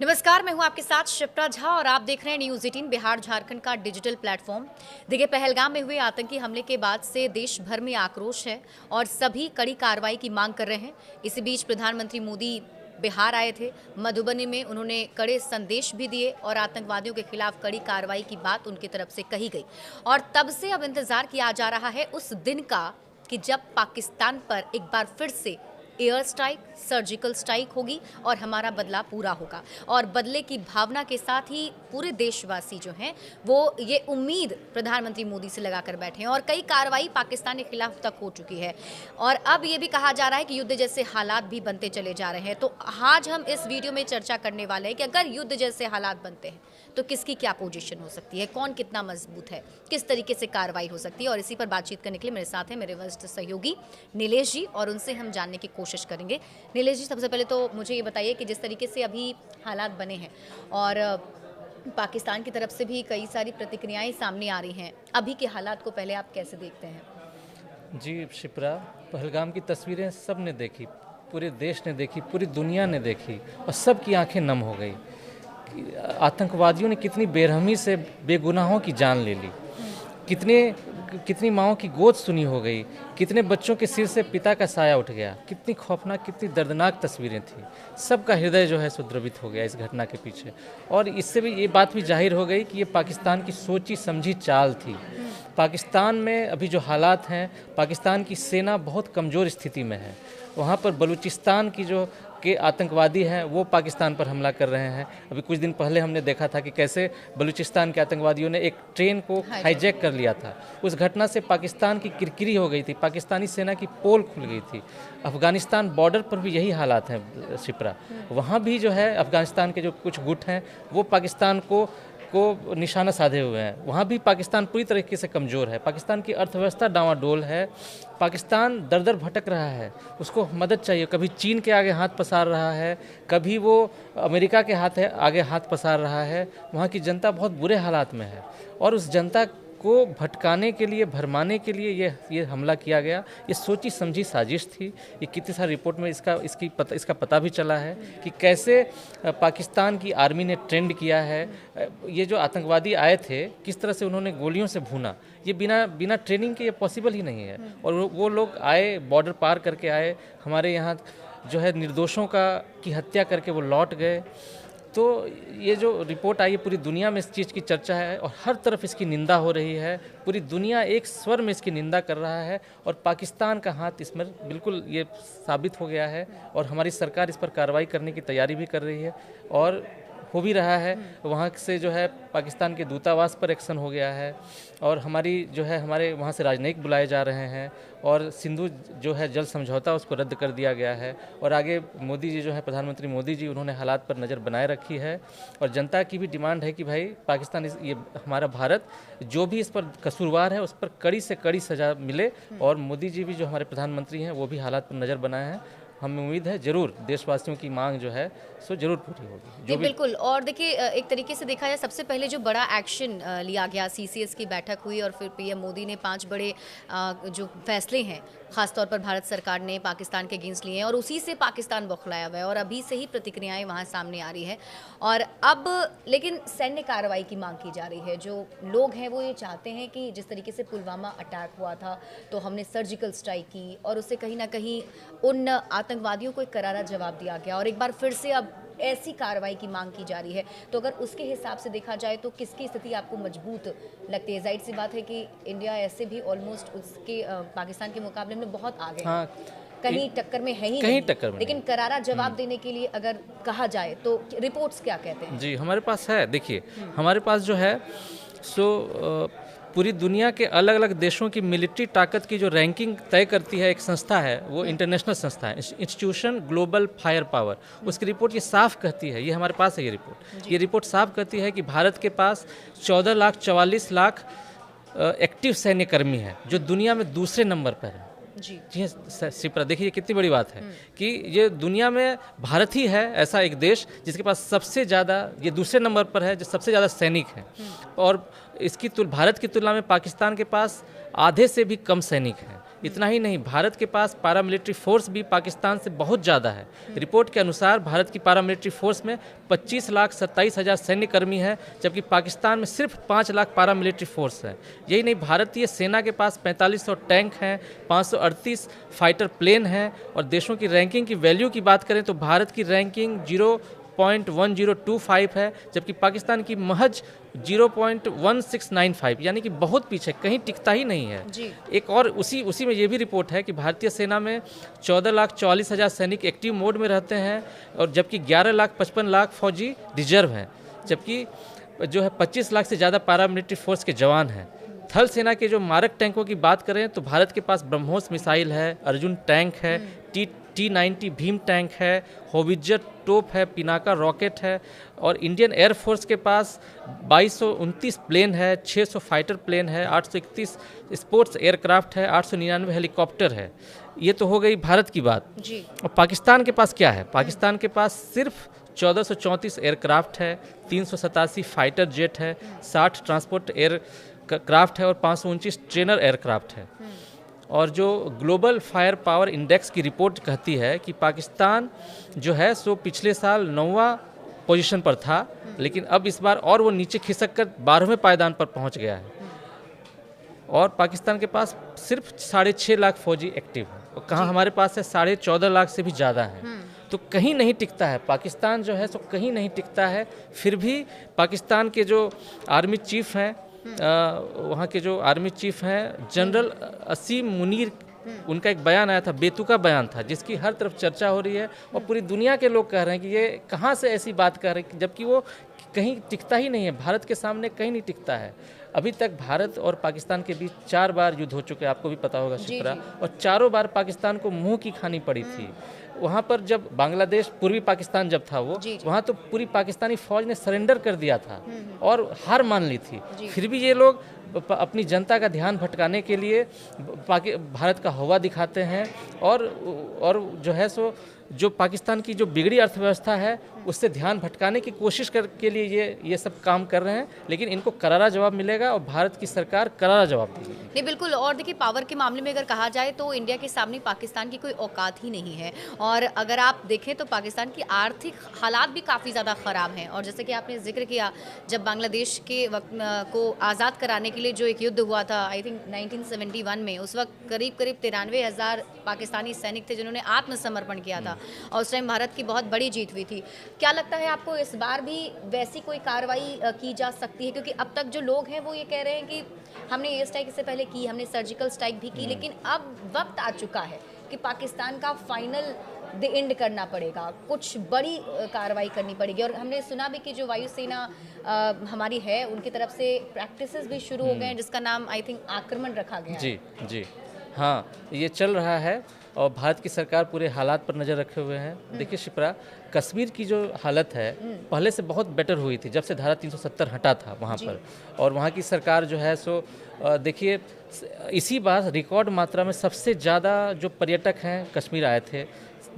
नमस्कार, मैं हूं आपके साथ शिप्रा झा और आप देख रहे हैं न्यूज़ 18 बिहार झारखंड का डिजिटल प्लेटफॉर्म। देखिए, पहलगाम में हुए आतंकी हमले के बाद से देश भर में आक्रोश है और सभी कड़ी कार्रवाई की मांग कर रहे हैं। इसी बीच प्रधानमंत्री मोदी बिहार आए थे। मधुबनी में उन्होंने कड़े संदेश भी दिए और आतंकवादियों के खिलाफ कड़ी कार्रवाई की बात उनकी तरफ से कही गई। और तब से अब इंतजार किया जा रहा है उस दिन का कि जब पाकिस्तान पर एक बार फिर से एयर स्ट्राइक, सर्जिकल स्ट्राइक होगी और हमारा बदला पूरा होगा। और बदले की भावना के साथ ही पूरे देशवासी जो हैं वो ये उम्मीद प्रधानमंत्री मोदी से लगाकर बैठे हैं और कई कार्रवाई पाकिस्तान के खिलाफ तक हो चुकी है। और अब ये भी कहा जा रहा है कि युद्ध जैसे हालात भी बनते चले जा रहे हैं। तो आज हम इस वीडियो में चर्चा करने वाले हैं कि अगर युद्ध जैसे हालात बनते हैं तो किसकी क्या पोजीशन हो सकती है, कौन कितना मजबूत है, किस तरीके से कार्रवाई हो सकती है। और इसी पर बातचीत करने के लिए मेरे साथ हैं मेरे वरिष्ठ सहयोगी नीलेश जी और उनसे हम जानने की कोशिश करेंगे। नीलेश जी, सबसे पहले तो मुझे ये बताइए कि जिस तरीके से अभी हालात बने हैं और पाकिस्तान की तरफ से भी कई सारी प्रतिक्रियाएं सामने आ रही हैं, अभी के हालात को पहले आप कैसे देखते हैं? जी शिप्रा, पहलगाम की तस्वीरें सब ने देखी, पूरे देश ने देखी, पूरी दुनिया ने देखी और सब की आंखें नम हो गई। आतंकवादियों ने कितनी बेरहमी से बेगुनाहों की जान ले ली, कितनी माँओं की गोद सुनी हो गई, कितने बच्चों के सिर से पिता का साया उठ गया। कितनी खौफनाक, कितनी दर्दनाक तस्वीरें थी। सबका हृदय जो है सो द्रवित हो गया इस घटना के पीछे। और इससे भी ये बात भी जाहिर हो गई कि ये पाकिस्तान की सोची समझी चाल थी। पाकिस्तान में अभी जो हालात हैं, पाकिस्तान की सेना बहुत कमज़ोर स्थिति में है। वहाँ पर बलूचिस्तान की जो के आतंकवादी हैं वो पाकिस्तान पर हमला कर रहे हैं। अभी कुछ दिन पहले हमने देखा था कि कैसे बलूचिस्तान के आतंकवादियों ने एक ट्रेन को हाईजैक कर लिया था। उस घटना से पाकिस्तान की किरकिरी हो गई थी, पाकिस्तानी सेना की पोल खुल गई थी। अफ़गानिस्तान बॉर्डर पर भी यही हालात हैं शिप्रा। वहाँ भी जो है अफ़गानिस्तान के जो कुछ गुट हैं वो पाकिस्तान को निशाना साधे हुए हैं। वहाँ भी पाकिस्तान पूरी तरीके से कमज़ोर है। पाकिस्तान की अर्थव्यवस्था डामाडोल है। पाकिस्तान दर दर भटक रहा है, उसको मदद चाहिए। कभी चीन के आगे हाथ पसार रहा है, कभी वो अमेरिका के आगे हाथ पसार रहा है। वहाँ की जनता बहुत बुरे हालात में है और उस जनता को भटकाने के लिए, भरमाने के लिए ये हमला किया गया। ये सोची समझी साजिश थी। ये कितनी सारी रिपोर्ट में इसका पता भी चला है कि कैसे पाकिस्तान की आर्मी ने ट्रेंड किया है। ये जो आतंकवादी आए थे, किस तरह से उन्होंने गोलियों से भूना, ये बिना ट्रेनिंग के ये पॉसिबल ही नहीं है। और वो लोग आए, बॉर्डर पार करके आए, हमारे यहाँ जो है निर्दोषों की हत्या करके वो लौट गए। तो ये जो रिपोर्ट आई है, पूरी दुनिया में इस चीज़ की चर्चा है और हर तरफ इसकी निंदा हो रही है। पूरी दुनिया एक स्वर में इसकी निंदा कर रहा है और पाकिस्तान का हाथ इसमें बिल्कुल ये साबित हो गया है। और हमारी सरकार इस पर कार्रवाई करने की तैयारी भी कर रही है और हो भी रहा है। वहाँ से जो है पाकिस्तान के दूतावास पर एक्शन हो गया है और हमारे वहाँ से राजनयिक बुलाए जा रहे हैं और सिंधु जो है जल समझौता उसको रद्द कर दिया गया है। और आगे मोदी जी जो है, प्रधानमंत्री मोदी जी, उन्होंने हालात पर नज़र बनाए रखी है और जनता की भी डिमांड है कि भाई पाकिस्तान ये हमारा भारत जो भी इस पर कसूरवार है उस पर कड़ी से कड़ी सज़ा मिले। और मोदी जी भी जो हमारे प्रधानमंत्री हैं वो भी हालात पर नज़र बनाए हैं। हमें उम्मीद है जरूर देशवासियों की मांग जो है सो जरूर पूरी होगी। जी बिल्कुल। और देखिए, एक तरीके से देखा जाए, सबसे पहले जो बड़ा एक्शन लिया गया, सीसीएस की बैठक हुई और फिर पीएम मोदी ने 5 बड़े जो फैसले हैं खासतौर पर भारत सरकार ने पाकिस्तान के अगेंस्ट लिए हैं और उसी से पाकिस्तान बौखलाया हुआ है और अभी से ही प्रतिक्रियाएं वहां सामने आ रही है। और अब लेकिन सैन्य कार्रवाई की मांग की जा रही है। जो लोग हैं वो ये चाहते हैं कि जिस तरीके से पुलवामा अटैक हुआ था तो हमने सर्जिकल स्ट्राइक की और उससे कहीं ना कहीं उन आतंकवादियों को एक करारा जवाब दिया गया और एक बार फिर से अब ऐसी कार्रवाई की मांग की जा रही है। तो अगर उसके हिसाब से देखा जाए तो किसकी स्थिति आपको मजबूत लगती है? जाहिर सी बात है कि इंडिया ऐसे भी ऑलमोस्ट उसके पाकिस्तान के मुकाबले में बहुत आगे है। कहीं टक्कर में है ही नहीं, टक्कर में लेकिन करारा जवाब देने के लिए अगर कहा जाए तो रिपोर्ट्स क्या कहते हैं? जी, हमारे पास है। देखिए, हमारे पास जो है सो पूरी दुनिया के अलग अलग देशों की मिलिट्री ताकत की जो रैंकिंग तय करती है एक संस्था है, वो इंटरनेशनल संस्था है, इंस्टीट्यूशन ग्लोबल फायर पावर। उसकी रिपोर्ट ये साफ कहती है, ये हमारे पास है ये रिपोर्ट साफ कहती है कि भारत के पास 14,44,00,000 एक्टिव सैन्यकर्मी हैं जो दुनिया में दूसरे नंबर पर है। जी शिप्रा, देखिए कितनी बड़ी बात है कि ये दुनिया में भारत ही है ऐसा एक देश जिसके पास सबसे ज़्यादा, ये दूसरे नंबर पर है जो सबसे ज़्यादा सैनिक हैं। और भारत की तुलना में पाकिस्तान के पास आधे से भी कम सैनिक हैं। इतना ही नहीं, भारत के पास पारामिलिट्री फोर्स भी पाकिस्तान से बहुत ज़्यादा है। रिपोर्ट के अनुसार भारत की पारामिलिट्री फोर्स में 25,27,000 सैन्यकर्मी हैं, जबकि पाकिस्तान में सिर्फ 5 लाख पारामिलिट्री फोर्स है। यही नहीं, भारतीय सेना के पास 4500 टैंक हैं, 538 फाइटर प्लेन हैं। और देशों की रैंकिंग की वैल्यू की बात करें तो भारत की रैंकिंग 0.1025 है, जबकि पाकिस्तान की महज 0.1695, यानी कि बहुत पीछे, कहीं टिकता ही नहीं है जी। एक और उसी में ये भी रिपोर्ट है कि भारतीय सेना में 14,40,000 सैनिक एक्टिव मोड में रहते हैं, और जबकि 11,55,00,000 फौजी रिजर्व हैं, जबकि जो है 25 लाख से ज़्यादा पारामिलिट्री फोर्स के जवान हैं। थल सेना के जो मारक टैंकों की बात करें तो भारत के पास ब्रह्मोस मिसाइल है, अर्जुन टैंक है, T-90 भीम टैंक है, होवित्जर तोप है, पिनाका रॉकेट है, और इंडियन एयरफोर्स के पास 2229 प्लेन है, 600 फाइटर प्लेन है, 831 स्पोर्ट्स एयरक्राफ्ट है, 899 हेलीकॉप्टर है। ये तो हो गई भारत की बात जी। और पाकिस्तान के पास क्या है? पाकिस्तान के पास सिर्फ 1434 एयरक्राफ्ट है, 387 फाइटर जेट है, 60 ट्रांसपोर्ट एयरक्राफ्ट है और 529 ट्रेनर एयरक्राफ्ट है। और जो ग्लोबल फायर पावर इंडेक्स की रिपोर्ट कहती है कि पाकिस्तान जो है सो पिछले साल 9वां पोजीशन पर था, लेकिन अब इस बार और वो नीचे खिसक कर 12वें पायदान पर पहुंच गया है। और पाकिस्तान के पास सिर्फ 6.5 लाख फौजी एक्टिव है, और कहाँ हमारे पास है 14.5 लाख से भी ज़्यादा है। तो कहीं नहीं टिकता है पाकिस्तान जो है सो कहीं नहीं टिकता है। फिर भी पाकिस्तान के जो आर्मी चीफ हैं, वहाँ के जो आर्मी चीफ हैं जनरल असीम मुनीर, उनका एक बयान आया था, बेतुका बयान था, जिसकी हर तरफ चर्चा हो रही है और पूरी दुनिया के लोग कह रहे हैं कि ये कहाँ से ऐसी बात कह रहे हैं, जबकि वो कहीं टिकता ही नहीं है, भारत के सामने कहीं नहीं टिकता है। अभी तक भारत और पाकिस्तान के बीच 4 बार युद्ध हो चुके हैं, आपको भी पता होगा शिप्रा, और चारों बार पाकिस्तान को मुंह की खानी पड़ी थी। वहाँ पर जब बांग्लादेश, पूर्वी पाकिस्तान जब था वो, वहाँ तो पूरी पाकिस्तानी फौज ने सरेंडर कर दिया था और हार मान ली थी। फिर भी ये लोग अपनी जनता का ध्यान भटकाने के लिए भारत का हवा दिखाते हैं, और जो है सो जो पाकिस्तान की जो बिगड़ी अर्थव्यवस्था है उससे ध्यान भटकाने की कोशिश के लिए ये सब काम कर रहे हैं। लेकिन इनको करारा जवाब मिलेगा और भारत की सरकार करारा जवाब देगी। नहीं, बिल्कुल। और देखिए, पावर के मामले में अगर कहा जाए तो इंडिया के सामने पाकिस्तान की कोई औकात ही नहीं है। और अगर आप देखें तो पाकिस्तान की आर्थिक हालात भी काफ़ी ज़्यादा ख़राब हैं। और जैसे कि आपने जिक्र किया, जब बांग्लादेश के वक्त को आज़ाद कराने के लिए जो एक युद्ध हुआ था, आई थिंक 1971 में, उस वक्त करीब 93,000 पाकिस्तानी सैनिक थे जिन्होंने आत्मसमर्पण किया था, और उस टाइम भारत की बहुत बड़ी जीत हुई थी। क्या लगता है आपको इस बार भी वैसी कोई कार्रवाई की जा सकती है? क्योंकि अब तक जो लोग हैं वो ये कह रहे हैं कि हमने एयर स्ट्राइक इससे पहले की, हमने सर्जिकल स्ट्राइक भी की, लेकिन अब वक्त आ चुका है कि पाकिस्तान का फाइनल द एंड करना पड़ेगा, कुछ बड़ी कार्रवाई करनी पड़ेगी। और हमने सुना भी कि जो वायुसेना हमारी है, उनकी तरफ से प्रैक्टिसेस भी शुरू हो गए हैं, जिसका नाम आई थिंक आक्रमण रखा गया है। जी हाँ, ये चल रहा है और भारत की सरकार पूरे हालात पर नज़र रखे हुए हैं। देखिए शिप्रा, कश्मीर की जो हालत है पहले से बहुत बेटर हुई थी जब से धारा 370 हटा था वहाँ पर, और वहाँ की सरकार जो है सो देखिए इसी बार रिकॉर्ड मात्रा में सबसे ज़्यादा जो पर्यटक हैं कश्मीर आए थे,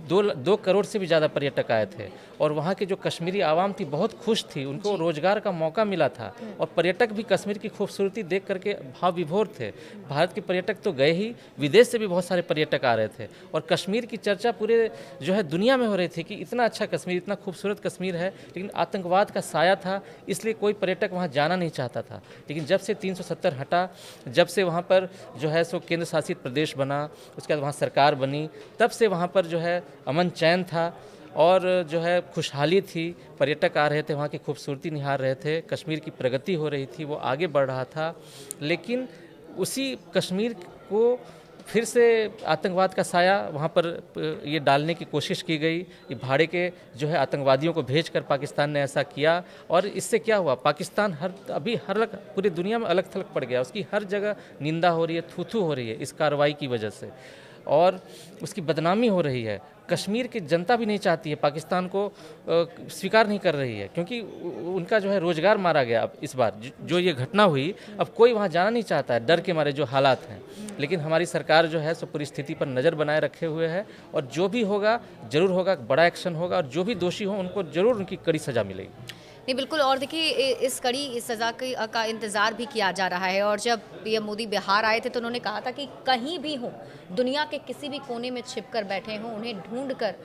2 करोड़ से भी ज़्यादा पर्यटक आए थे, और वहाँ की जो कश्मीरी आवाम थी बहुत खुश थी, उनको रोजगार का मौका मिला था, और पर्यटक भी कश्मीर की खूबसूरती देख करके भाव विभोर थे। भारत के पर्यटक तो गए ही, विदेश से भी बहुत सारे पर्यटक आ रहे थे, और कश्मीर की चर्चा पूरे जो है दुनिया में हो रही थी कि इतना अच्छा कश्मीर, इतना खूबसूरत कश्मीर है, लेकिन आतंकवाद का साया था, इसलिए कोई पर्यटक वहाँ जाना नहीं चाहता था। लेकिन जब से 370 हटा, जब से वहाँ पर जो है सो केंद्र शासित प्रदेश बना, उसके बाद वहाँ सरकार बनी, तब से वहाँ पर जो है अमन चैन था और जो है खुशहाली थी, पर्यटक आ रहे थे, वहाँ की खूबसूरती निहार रहे थे, कश्मीर की प्रगति हो रही थी, वो आगे बढ़ रहा था। लेकिन उसी कश्मीर को फिर से आतंकवाद का साया वहाँ पर ये डालने की कोशिश की गई। ये भाड़े के जो है आतंकवादियों को भेजकर पाकिस्तान ने ऐसा किया, और इससे क्या हुआ, पाकिस्तान अभी पूरी दुनिया में अलग थलग पड़ गया, उसकी हर जगह निंदा हो रही है, थू हो रही है इस कार्रवाई की वजह से, और उसकी बदनामी हो रही है। कश्मीर की जनता भी नहीं चाहती है, पाकिस्तान को स्वीकार नहीं कर रही है, क्योंकि उनका जो है रोजगार मारा गया। अब इस बार जो ये घटना हुई, अब कोई वहाँ जाना नहीं चाहता है, डर के मारे जो हालात हैं। लेकिन हमारी सरकार जो है सो पूरी स्थिति पर नज़र बनाए रखे हुए है, और जो भी होगा ज़रूर होगा, बड़ा एक्शन होगा, और जो भी दोषी हो उनको ज़रूर उनकी कड़ी सज़ा मिलेगी। नहीं बिल्कुल, और देखिए इस कड़ी सज़ा का इंतज़ार भी किया जा रहा है। और जब पीएम मोदी बिहार आए थे तो उन्होंने कहा था कि कहीं भी हों, दुनिया के किसी भी कोने में छिप कर बैठे हों, उन्हें ढूंढ कर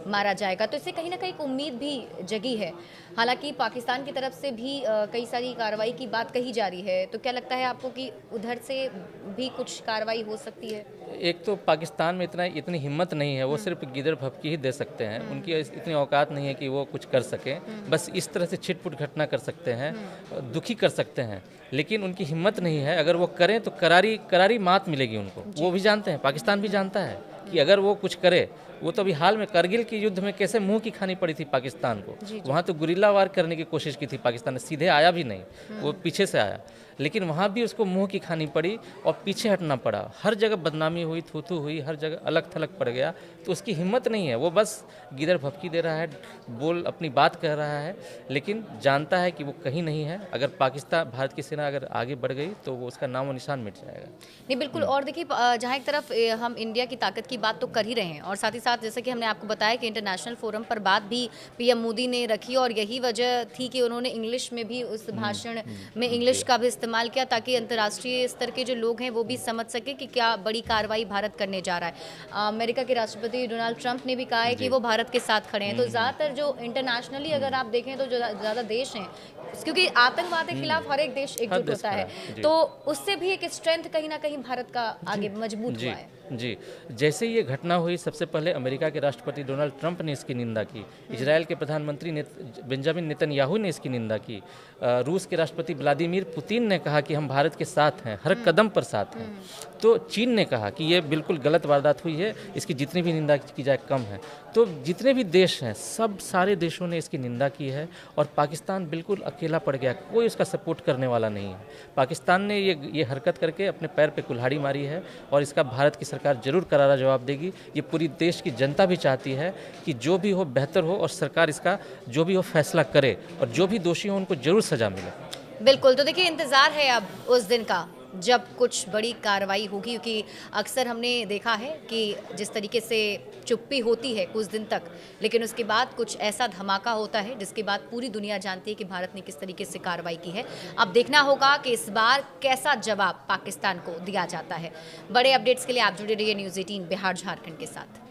मारा जाएगा। तो इससे कहीं ना कहीं एक उम्मीद भी जगी है। हालांकि पाकिस्तान की तरफ से भी कई सारी कार्रवाई की बात कही जा रही है। तो क्या लगता है आपको कि उधर से भी कुछ कार्रवाई हो सकती है? एक तो पाकिस्तान में इतनी हिम्मत नहीं है, वो सिर्फ गिदड़ भभकी ही दे सकते हैं। उनकी इतनी औकात नहीं है कि वो कुछ कर सकें। बस इस तरह से छिटपुट घटना कर सकते हैं, दुखी कर सकते हैं, लेकिन उनकी हिम्मत नहीं है। अगर वो करें तो करारी करारी मात मिलेगी उनको। वो भी जानते हैं, पाकिस्तान भी जानता है कि अगर वो कुछ करे, वो तो अभी हाल में करगिल के युद्ध में कैसे मुंह की खानी पड़ी थी पाकिस्तान को। वहाँ तो गुरिल्ला वार करने की कोशिश की थी पाकिस्तान ने, सीधे आया भी नहीं, वो पीछे से आया, लेकिन वहाँ भी उसको मुंह की खानी पड़ी और पीछे हटना पड़ा। हर जगह बदनामी हुई, थू हुई, हर जगह अलग थलग पड़ गया। तो उसकी हिम्मत नहीं है, वो बस गिदड़ भभकी दे रहा है, बोल अपनी बात कह रहा है, लेकिन जानता है कि वो कहीं नहीं है। अगर पाकिस्तान, भारत की सेना अगर आगे बढ़ गई तो वो उसका नामो निशान मिट जाएगा। नहीं बिल्कुल, और देखिए जहाँ एक तरफ हम इंडिया की ताकत की बात तो कर ही रहे हैं, और साथ ही साथ जैसे कि हमने आपको बताया कि इंटरनेशनल फोरम पर बात भी पीएम मोदी ने रखी, और यही वजह थी कि उन्होंने इंग्लिश में भी उस भाषण में इंग्लिश का भी इस्तेमाल किया, ताकि अंतर्राष्ट्रीय स्तर के जो लोग हैं वो भी समझ सके कि क्या बड़ी कार्रवाई भारत करने जा रहा है। अमेरिका के राष्ट्रपति डोनाल्ड ट्रंप ने भी कहा है कि वो भारत के साथ खड़े हैं। तो ज़्यादातर जो इंटरनेशनली अगर आप देखें तो जो ज़्यादा देश हैं, क्योंकि आतंकवाद के खिलाफ हर एक देश एकजुट होता है, तो उससे भी एक स्ट्रेंथ कहीं ना कहीं भारत का आगे मजबूत हुआ है। जी, जैसे ये घटना हुई, सबसे पहले अमेरिका के राष्ट्रपति डोनाल्ड ट्रंप ने इसकी निंदा की, इजराइल के प्रधानमंत्री बेंजामिन नेतन्याहू ने इसकी निंदा की, रूस के राष्ट्रपति व्लादिमीर पुतिन ने कहा कि हम भारत के साथ हैं, हर कदम पर साथ हैं। तो चीन ने कहा कि ये बिल्कुल गलत वारदात हुई है, इसकी जितनी भी निंदा की जाए कम है। तो जितने भी देश हैं, सब सारे देशों ने इसकी निंदा की है, और पाकिस्तान बिल्कुल अकेला पड़ गया, कोई उसका सपोर्ट करने वाला नहीं है। पाकिस्तान ने ये हरकत करके अपने पैर पे कुल्हाड़ी मारी है, और इसका भारत की सरकार जरूर करारा जवाब देगी। ये पूरी देश की जनता भी चाहती है कि जो भी हो बेहतर हो, और सरकार इसका जो भी हो फैसला करे, और जो भी दोषी हो उनको जरूर सजा मिले। बिल्कुल, तो देखिए इंतज़ार है अब उस दिन का जब कुछ बड़ी कार्रवाई होगी, क्योंकि अक्सर हमने देखा है कि जिस तरीके से चुप्पी होती है कुछ दिन तक, लेकिन उसके बाद कुछ ऐसा धमाका होता है जिसके बाद पूरी दुनिया जानती है कि भारत ने किस तरीके से कार्रवाई की है। अब देखना होगा कि इस बार कैसा जवाब पाकिस्तान को दिया जाता है। बड़े अपडेट्स के लिए आप जुड़े रहिए न्यूज़ 18 बिहार झारखंड के साथ।